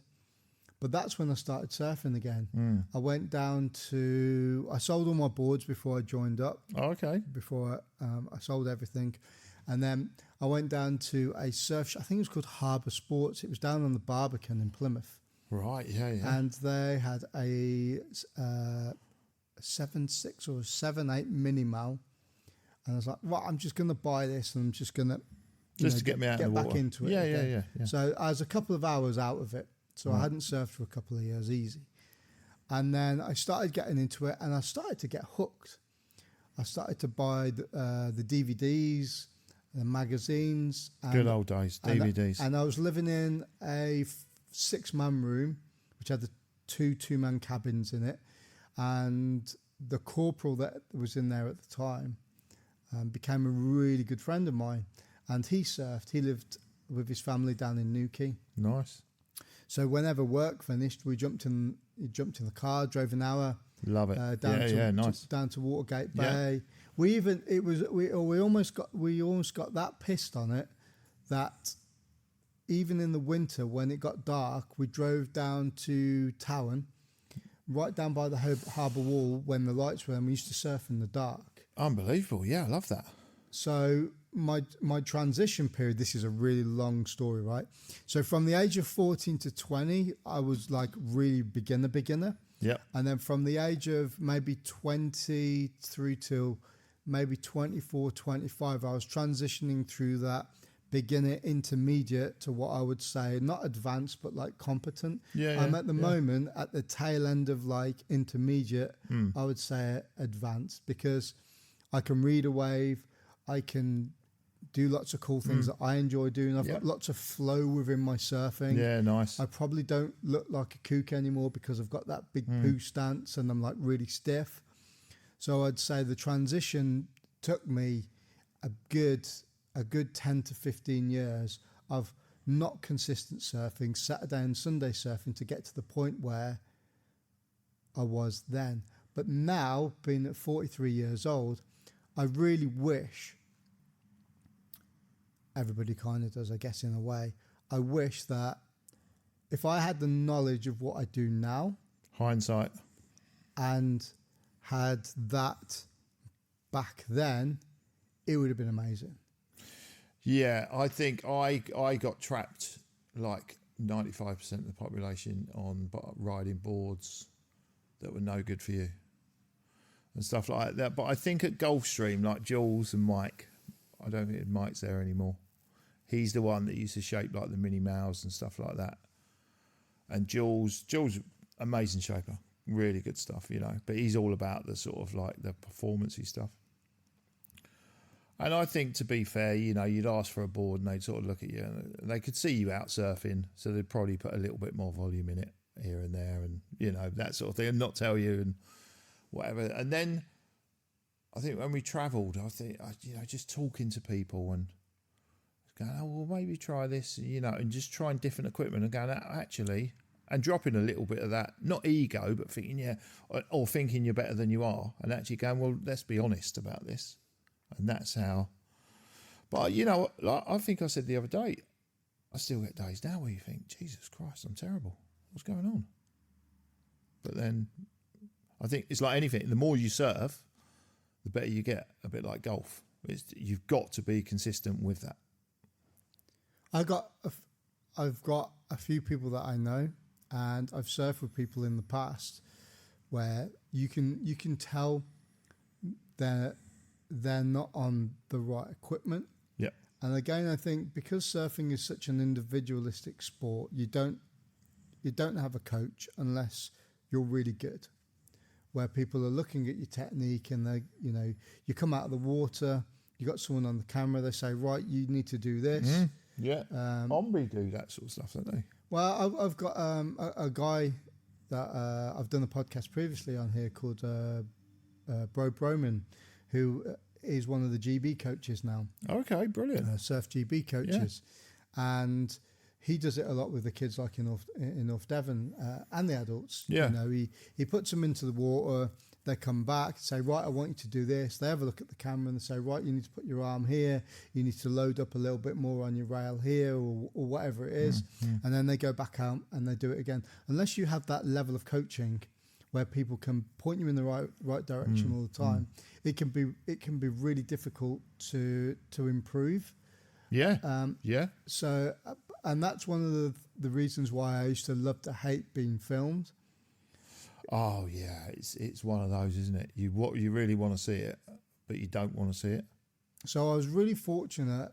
But that's when I started surfing again. I went down I sold all my boards before I joined up. Oh, okay. Before I sold everything. And then I went down to a surf shop. I think it was called Harbour Sports. It was down on the Barbican in Plymouth. Right, yeah. And they had a 7.6 or 7.8 mini mal. And I was like, well, I'm just going to buy this and I'm just going to get me out of the water. Back into it. Yeah. So I was a couple of hours out of it. So I hadn't surfed for a couple of years easy. And then I started getting into it and I started to get hooked. I started to buy the DVDs, the magazines. Good old days, DVDs. And I was living in a 6-man room, which had the two-man cabins in it. And the corporal that was in there at the time became a really good friend of mine. And he surfed. He lived with his family down in Newquay. Nice. So whenever work finished, we jumped in the car, drove an hour. Love it. Nice. Down to Watergate Bay. We almost got that pissed on it that even in the winter when it got dark, we drove down to Towan, right down by the harbour wall when the lights were on. We used to surf in the dark. Unbelievable. Yeah, I love that. So my transition period, this is a really long story, right? So from the age of 14 to 20, I was like really beginner. Yeah. And then from the age of maybe 20 through till maybe 24, 25, I was transitioning through that beginner intermediate to what I would say, not advanced, but like competent. I'm at the moment at the tail end of like intermediate, I would say advanced, because I can read a wave, I can do lots of cool things that I enjoy doing. I've got lots of flow within my surfing. Yeah, nice. I probably don't look like a kook anymore because I've got that big poo stance and I'm like really stiff. So I'd say the transition took me a good 10 to 15 years of not consistent surfing, Saturday and Sunday surfing, to get to the point where I was then. But now, being at 43 years old, I really wish, everybody kind of does, I guess, in a way, I wish that if I had the knowledge of what I do now, hindsight, and had that back then, it would have been amazing. Yeah, I think I got trapped like 95% of the population on riding boards that were no good for you and stuff like that. But I think at Gulfstream, like Jules and Mike, I don't think Mike's there anymore. He's the one that used to shape like the mini mouths and stuff like that. And Jules, amazing shaper, really good stuff, you know. But he's all about the sort of like the performance-y stuff. And I think, to be fair, you know, you'd ask for a board and they'd sort of look at you and they could see you out surfing, so they'd probably put a little bit more volume in it here and there and, you know, that sort of thing, and not tell you and whatever. And then I think when we travelled, you know, just talking to people and going, oh, well, maybe try this, you know, and just trying different equipment and going, actually, and dropping a little bit of that, not ego, but thinking, or thinking you're better than you are, and actually going, well, let's be honest about this. And that's how. But, you know, like I think I said the other day, I still get days now where you think, Jesus Christ, I'm terrible. What's going on? But then I think it's like anything. The more you surf, the better you get. A bit like golf. You've got to be consistent with that. I've got a few people that I know, and I've surfed with people in the past where you can tell they're not on the right equipment. Yeah. And again, I think because surfing is such an individualistic sport, you don't have a coach unless you're really good, where people are looking at your technique and they, you come out of the water, you got someone on the camera, they say, right, you need to do this. Yeah. Ombi do that sort of stuff, don't they? Well, I've got a guy that I've done a podcast previously on here called Bro Broman, who is one of the GB coaches now. Okay, brilliant. Surf GB coaches. Yeah. And he does it a lot with the kids, like in North Devon, and the adults. Yeah. He puts them into the water. They come back, say, right, I want you to do this. They have a look at the camera and they say, right, you need to put your arm here. You need to load up a little bit more on your rail here, or whatever it is. And then they go back out and they do it again. Unless you have that level of coaching where people can point you in the right direction all the time, it can be really difficult to improve. Yeah. So, and that's one of the reasons why I used to love to hate being filmed. Oh yeah, it's one of those, isn't it? You really want to see it, but you don't want to see it. So I was really fortunate,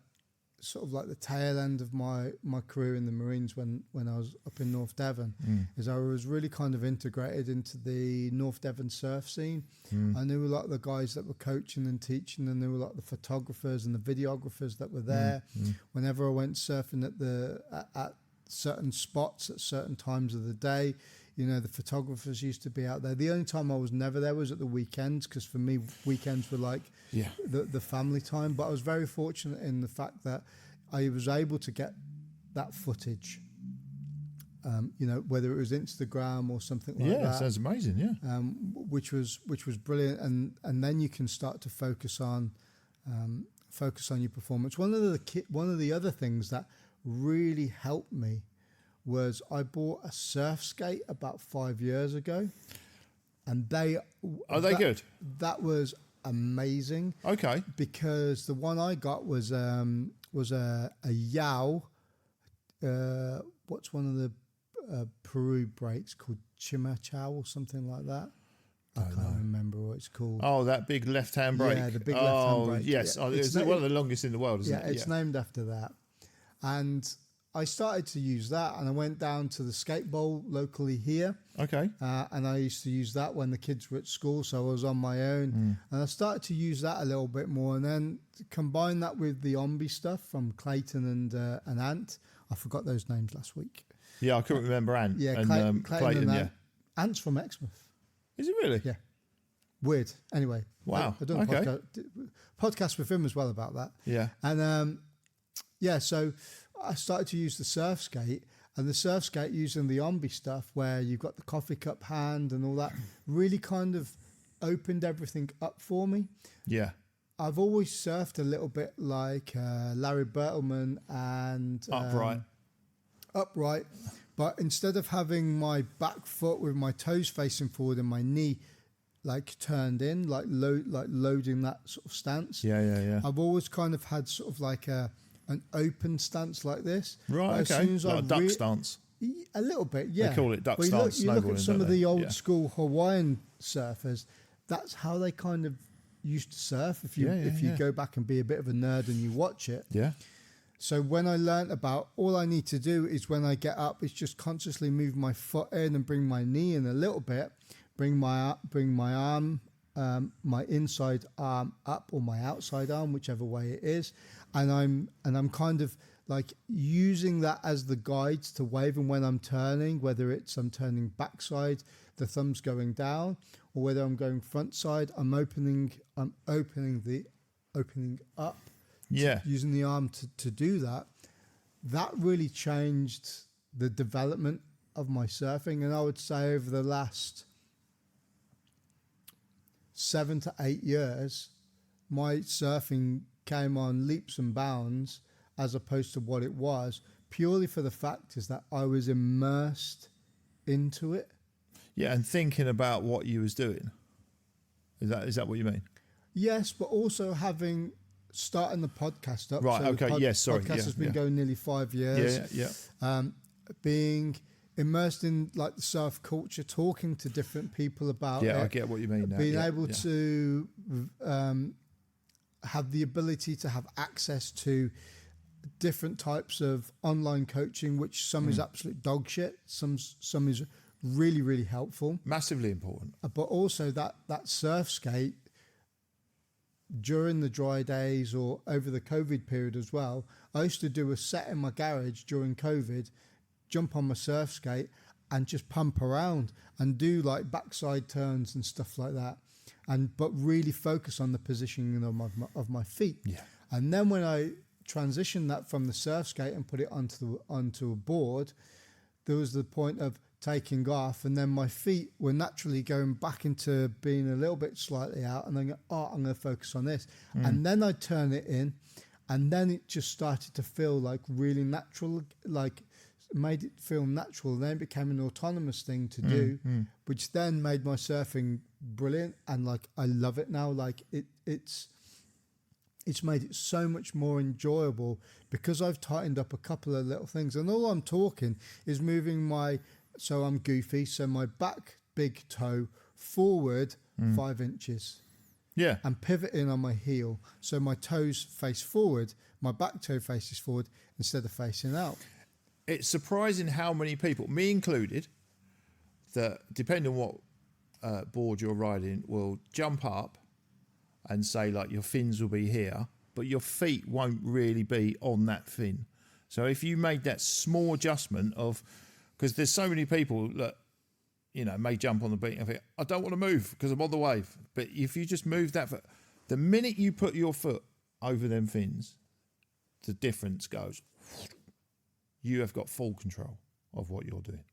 sort of like the tail end of my career in the Marines when I was up in North Devon, is I was really kind of integrated into the North Devon surf scene. I knew a lot of the guys that were coaching and teaching, and there were a lot of the photographers and the videographers that were there. Whenever I went surfing at certain spots at certain times of the day, the photographers used to be out there. The only time I was never there was at the weekends, because for me, weekends were like the family time. But I was very fortunate in the fact that I was able to get that footage, whether it was Instagram or something like that. Yeah, sounds amazing, yeah. Which was brilliant. And then you can start to focus on your performance. One of the other things that really helped me was I bought a surf skate about 5 years ago, and they good? That was amazing. Okay, because the one I got was a Yao. What's one of the Peru breaks called Chimachao or something like that? I can't remember what it's called. Oh, that big left-hand break. Yeah, the big left-hand break. Yes, it's one of the longest in the world, isn't it? Yeah, it's named after that. And I started to use that, and I went down to the skate bowl locally here. Okay. And I used to use that when the kids were at school, so I was on my own. And I started to use that a little bit more, and then combine that with the Ombi stuff from Clayton and Ant. I forgot those names last week. Yeah, I couldn't remember Ant. Yeah, and, Clayton and Ant. Ant's from Exmouth. Is it really? Yeah. Weird. Anyway. Wow. I've done a podcast with him as well about that. Yeah. And so I started to use the surf skate, and the surf skate using the Ombi stuff where you've got the coffee cup hand and all that really kind of opened everything up for me. Yeah. I've always surfed a little bit like Larry Bertelman and upright, but instead of having my back foot with my toes facing forward and my knee like turned in, like loading that sort of stance. Yeah. I've always kind of had sort of like an open stance like this. Right, okay. Like a duck stance. A little bit, yeah. They call it duck stance. You look at some of the old school Hawaiian surfers, that's how they kind of used to surf. If you go back and be a bit of a nerd and you watch it. Yeah. So when I learned about all I need to do is when I get up, is just consciously move my foot in and bring my knee in a little bit, bring my arm, my inside arm up, or my outside arm, whichever way it is. And I'm kind of like using that as the guides to wave, and when I'm turning, whether it's I'm turning backside, the thumb's going down, or whether I'm going front side, I'm opening up. Yeah. Using the arm to do that. That really changed the development of my surfing, and I would say over the last 7 to 8 years, my surfing came on leaps and bounds as opposed to what it was, purely for the fact is that I was immersed into it. Yeah, and thinking about what you was doing. Is that what you mean? Yes, but also having starting the podcast up. Right. So okay. Yes. Sorry. Podcast has been going nearly 5 years. Yeah. Being immersed in like the surf culture, talking to different people about it. Yeah, I get what you mean now. Being able to have the ability to have access to different types of online coaching, which some is absolute dog shit, some is really, really helpful. Massively important. But also that surf skate during the dry days or over the COVID period as well. I used to do a set in my garage during COVID, jump on my surf skate and just pump around and do like backside turns and stuff like that, but really focus on the positioning of my feet. Yeah. And then when I transitioned that from the surf skate and put it onto a board, there was the point of taking off, and then my feet were naturally going back into being a little bit slightly out, and then I'm going to focus on this, and then I turn it in, and then it just started to feel like really natural, like made it feel natural. And then it became an autonomous thing to do, which then made my surfing brilliant, and like I love it now. Like it's made it so much more enjoyable because I've tightened up a couple of little things, and all I'm talking is moving so I'm goofy, so my back big toe forward 5 inches. Yeah. And pivoting on my heel, so my toes face forward, my back toe faces forward instead of facing out. It's surprising how many people, me included, that depending on what board you're riding, will jump up and say like your fins will be here, but your feet won't really be on that fin. So if you made that small adjustment of, because there's so many people that, may jump on the beat and think, I don't want to move because I'm on the wave. But if you just move that foot, the minute you put your foot over them fins, the difference goes. You have got full control of what you're doing.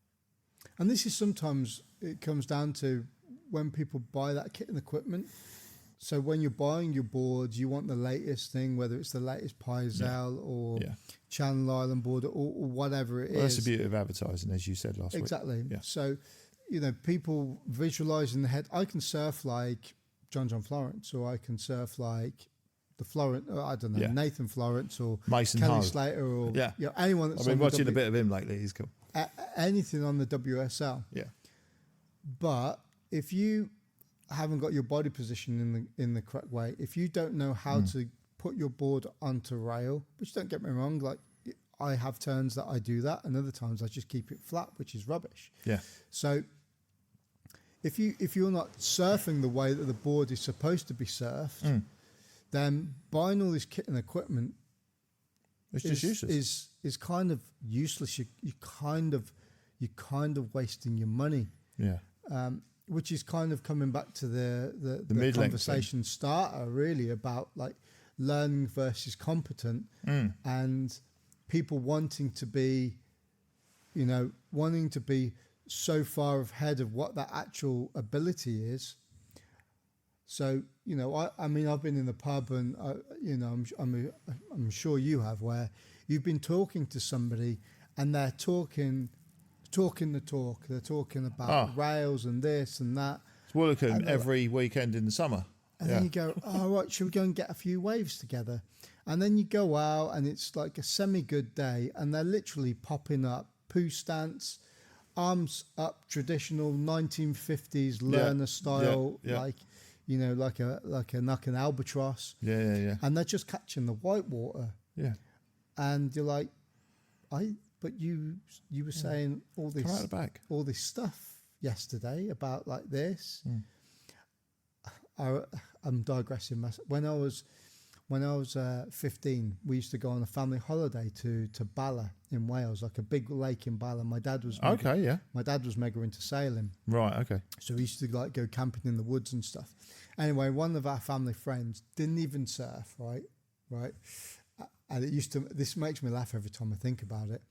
And this is sometimes, it comes down to when people buy that kit and equipment. So when you're buying your boards, you want the latest thing, whether it's the latest Paizel or Channel Island board or whatever it is. That's the beauty of advertising, as you said last week. Exactly. Yeah. So, people visualize in the head, I can surf like John Florence, or I can surf like the Florence, I don't know, Nathan Florence or Mason Kelly Ho. Slater or anyone that's I've been watching a bit of him lately. He's cool. Anything on the WSL. Yeah. But if you haven't got your body position in the correct way, if you don't know how to put your board onto rail, which don't get me wrong, like I have turns that I do that, and other times I just keep it flat, which is rubbish. Yeah. So if you're not surfing the way that the board is supposed to be surfed, then buying all this kit and equipment just useless. Is kind of useless. You kind of wasting your money. Yeah. Which is kind of coming back to the conversation starter, really, about like learning versus competent, and people wanting to be so far ahead of what that actual ability is. So, I mean, I've been in the pub, and I'm sure you have, where you've been talking to somebody and they're talking the talk. They're talking about rails and this and that. It's Woolacombe every weekend in the summer. And then you go, right, should we go and get a few waves together? And then you go out and it's like a semi-good day, and they're literally popping up poo stance, arms up, traditional 1950s learner style, like an albatross. Yeah. And they're just catching the white water. Yeah. And you're like, but you were saying all this stuff yesterday about like this. I'm digressing. When I was 15, we used to go on a family holiday to Bala in Wales, like a big lake in Bala. My dad was My dad was mega into sailing. Right. Okay. So we used to like go camping in the woods and stuff. Anyway, one of our family friends didn't even surf. Right. And this makes me laugh every time I think about it.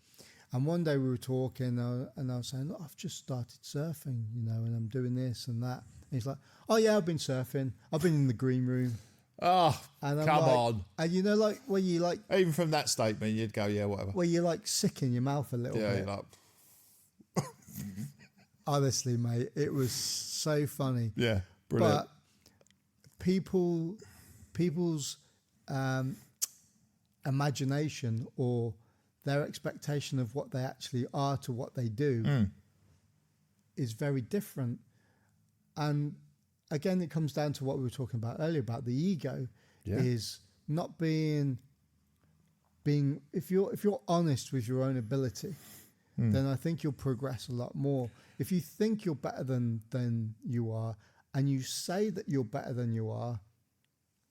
And one day we were talking, and I was saying, look, I've just started surfing, and I'm doing this and that. And he's like, oh yeah, I've been surfing. I've been in the green room. Oh, and come on. And like, where you like... Even from that statement, you'd go, yeah, whatever. Where you're like sick in your mouth a little bit. Yeah, you're like... Honestly, mate, it was so funny. Yeah, brilliant. But people's imagination or their expectation of what they actually are to what they do is very different. And again, it comes down to what we were talking about earlier about the ego is not being if you're honest with your own ability, then I think you'll progress a lot more. If you think you're better than you are, and you say that you're better than you are,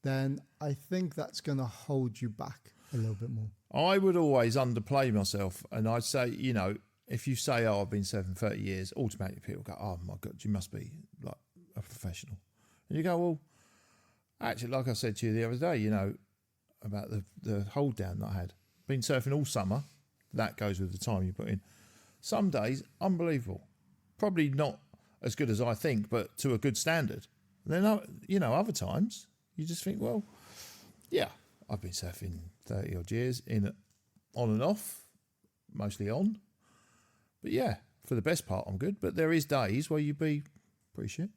then I think that's going to hold you back a little bit more. I would always underplay myself, and I'd say, you know, if you say, "Oh, I've been surfing 30 years," automatically people go, "Oh my God, you must be like a professional." And you go, "Well, actually, like I said to you the other day, you know, about the hold down that I had. Been surfing all summer. That goes with the time you put in. Some days, unbelievable. Probably not as good as I think, but to a good standard. And then, you know, other times you just think, well, yeah, I've been surfing 30 odd years on and off, mostly on. But yeah, for the best part, I'm good. But there is days where you be pretty shit,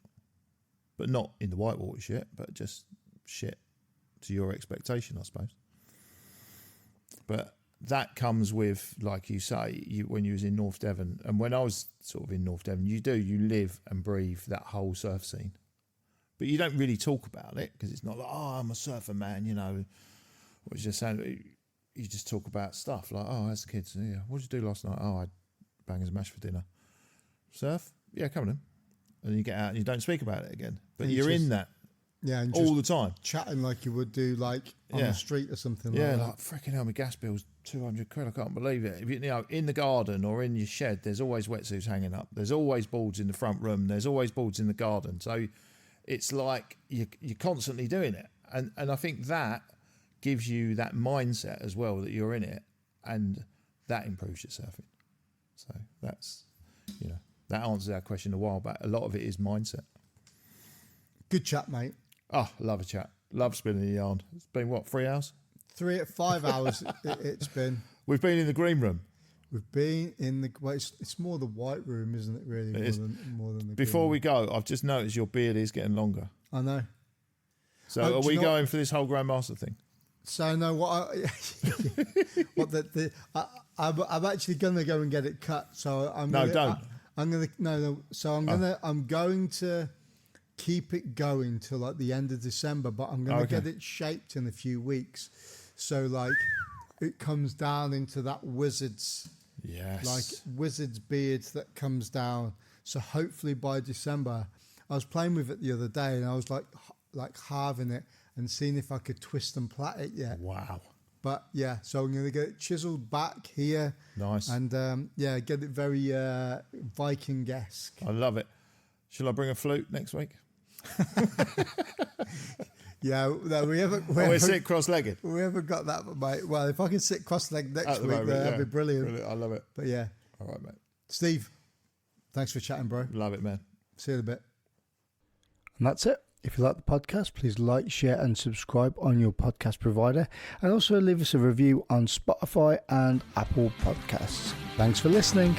but not in the whitewater shit, but just shit to your expectation, I suppose. But that comes with, like you say, when you was in North Devon, and when I was sort of in North Devon, you live and breathe that whole surf scene. But you don't really talk about it because it's not like, "Oh, I'm a surfer, man," you know. What you just saying, you just talk about stuff like, "Oh, as the kids, yeah, what did you do last night?" "Oh, I had bangers and mash for dinner." "Surf?" "Yeah, come on." And you get out and you don't speak about it again. But you're in that. Yeah, and all the time. Chatting like you would do like on the street or something like that. Yeah, like, freaking hell, my gas bill's 200 quid, I can't believe it. If you know, in the garden or in your shed, there's always wetsuits hanging up. There's always boards in the front room. There's always boards in the garden. So it's like you're constantly doing it. And I think that gives you that mindset as well, that you're in it, and that improves your surfing. So that's, you know, that answers our question a while back. A lot of it is mindset. Good chat, mate. Oh, love a chat. Love spinning the yarn. It's been, what, 3 hours? 5 hours it's been. We've been in the green room. We've been in the... Well, it's more the white room, isn't it, really? More than the Before green we go, I've just noticed your beard is getting longer. I know. So are we going for this whole Grandmaster thing? So, no, I'm actually going to go and get it cut. So I'm going to keep it going till like the end of December, but I'm going to get it shaped in a few weeks. So like it comes down into that wizard's beard that comes down. So hopefully by December, I was playing with it the other day and I was like halving it and seeing if I could twist and plait it yet. Wow. But yeah, so I'm going to get it chiseled back here. Nice. And get it very Viking-esque. I love it. Shall I bring a flute next week? Yeah, no, we sit cross-legged. We haven't got that, mate. Well, if I can sit cross-legged next week, that'd be brilliant. I love it. But yeah. All right, mate. Steve, thanks for chatting, bro. Love it, man. See you in a bit. And that's it. If you like the podcast, please like, share and subscribe on your podcast provider, and also leave us a review on Spotify and Apple Podcasts. Thanks for listening.